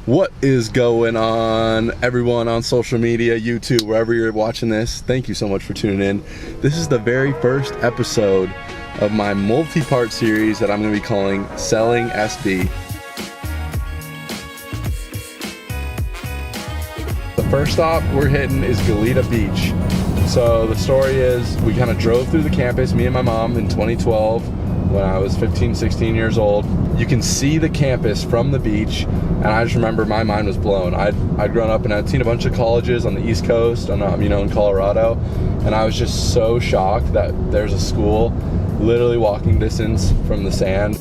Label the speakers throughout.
Speaker 1: What is going on, everyone on social media, YouTube, wherever you're watching this? Thank you so much for tuning in. This is the very first episode of my multi-part series that I'm going to be calling Selling SB. The first stop we're hitting is Goleta Beach. So the story is we kind of drove through the campus, me and my mom, in 2012 when I was 15, 16 years old. You can see the campus from the beach, and I just remember my mind was blown. I'd grown up and I'd seen a bunch of colleges on the East Coast, in Colorado, and I was just so shocked that there's a school literally walking distance from the sand.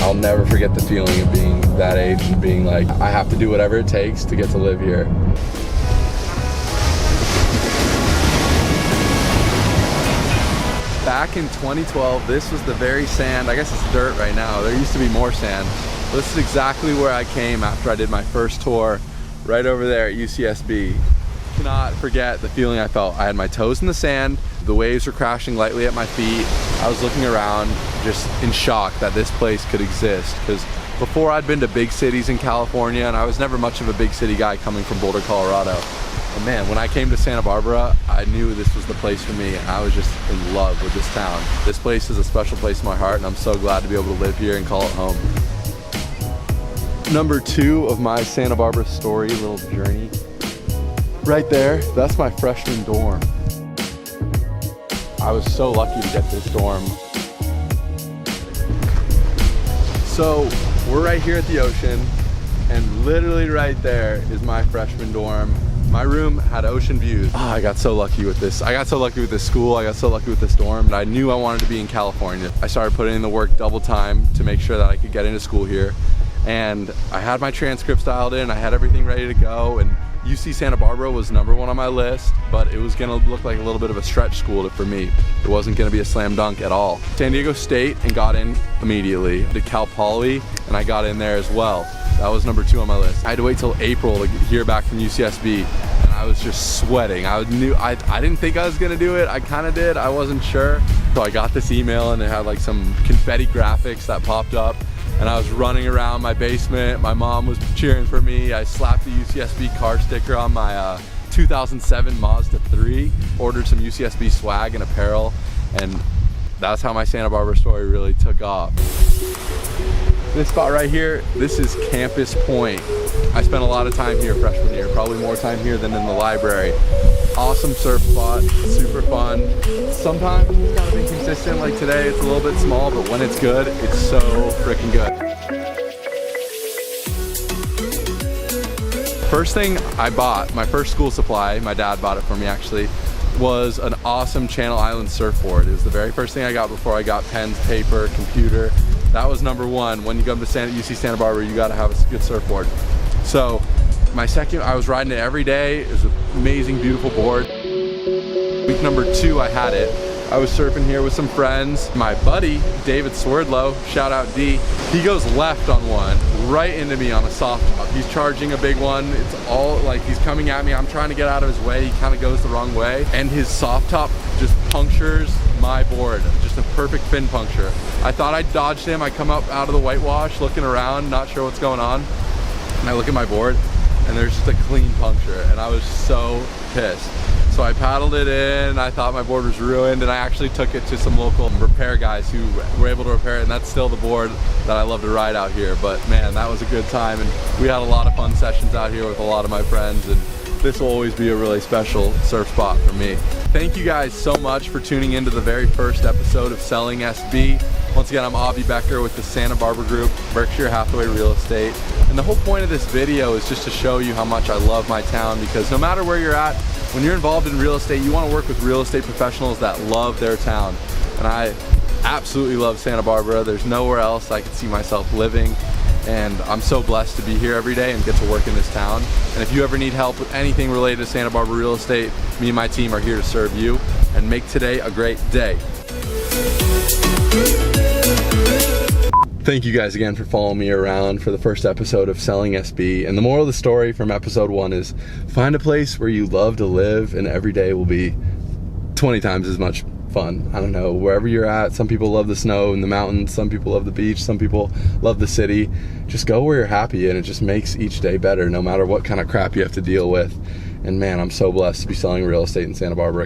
Speaker 1: I'll never forget the feeling of being that age and being like, I have to do whatever it takes to get to live here. Back in 2012, this was the very sand. I guess it's dirt right now. There used to be more sand. This is exactly where I came after I did my first tour, right over there at UCSB. Cannot forget the feeling I felt. I had my toes in the sand, the waves were crashing lightly at my feet. I was looking around just in shock that this place could exist, because before I'd been to big cities in California, and I was never much of a big city guy coming from Boulder, Colorado. And man, when I came to Santa Barbara, I knew this was the place for me, and I was just in love with this town. This place is a special place in my heart, and I'm so glad to be able to live here and call it home. Number 2 of my Santa Barbara story, little journey. Right there, that's my freshman dorm. I was so lucky to get this dorm. So we're right here at the ocean, and literally right there is my freshman dorm. My room had ocean views. Oh, I got so lucky with this. I got so lucky with this school. I got so lucky with this dorm. And I knew I wanted to be in California. I started putting in the work double time to make sure that I could get into school here. And I had my transcripts dialed in. I had everything ready to go. And UC Santa Barbara was number 1 on my list, but it was gonna look like a little bit of a stretch school for me. It wasn't gonna be a slam dunk at all. San Diego State, and got in immediately. Did Cal Poly, and I got in there as well. That was number 2 on my list. I had to wait till April to hear back from UCSB, and I was just sweating. I didn't think I was gonna do it. I kind of did, I wasn't sure. So I got this email, and it had like some confetti graphics that popped up, and I was running around my basement. My mom was cheering for me. I slapped the UCSB car sticker on my 2007 Mazda 3, ordered some UCSB swag and apparel, and that's how my Santa Barbara story really took off. This spot right here, this is Campus Point. I spent a lot of time here freshman year, probably more time here than in the library. Awesome surf spot, super fun. Sometimes it's kind of inconsistent, like today it's a little bit small, but when it's good, it's so freaking good. First thing I bought, my first school supply, my dad bought it for me actually, was an awesome Channel Island surfboard. It was the very first thing I got before I got pens, paper, computer. That was number 1. When you come to UC Santa Barbara, you gotta have a good surfboard. So my second, I was riding it every day. It was an amazing, beautiful board. Week number 2, I had it. I was surfing here with some friends. My buddy, David Swerdlow, shout out D, he goes left on one, right into me on a soft top. He's charging a big one. It's all like he's coming at me. I'm trying to get out of his way. He kind of goes the wrong way, and his soft top just punctures my board. Just a perfect fin puncture. I thought I dodged him. I come up out of the whitewash, looking around, not sure what's going on. And I look at my board, and there's just a clean puncture, and I was so pissed. So I paddled it in. I thought my board was ruined, and I actually took it to some local repair guys who were able to repair it, and that's still the board that I love to ride out here. But man, that was a good time, and we had a lot of fun sessions out here with a lot of my friends, and this will always be a really special surf spot for me. Thank you guys so much for tuning into the very first episode of Selling SB. Once again, I'm Avi Becker with the Santa Barbara Group, Berkshire Hathaway Real Estate. And the whole point of this video is just to show you how much I love my town, because no matter where you're at, when you're involved in real estate, you want to work with real estate professionals that love their town. And I absolutely love Santa Barbara. There's nowhere else I could see myself living. And I'm so blessed to be here every day and get to work in this town. And if you ever need help with anything related to Santa Barbara real estate, me and my team are here to serve you and make today a great day. Thank you guys again for following me around for the first episode of Selling SB. And the moral of the story from episode 1 is find a place where you love to live, and every day will be 20 times as much fun. I don't know, wherever you're at, some people love the snow and the mountains, some people love the beach, some people love the city. Just go where you're happy, and it just makes each day better, no matter what kind of crap you have to deal with. And man, I'm so blessed to be selling real estate in Santa Barbara.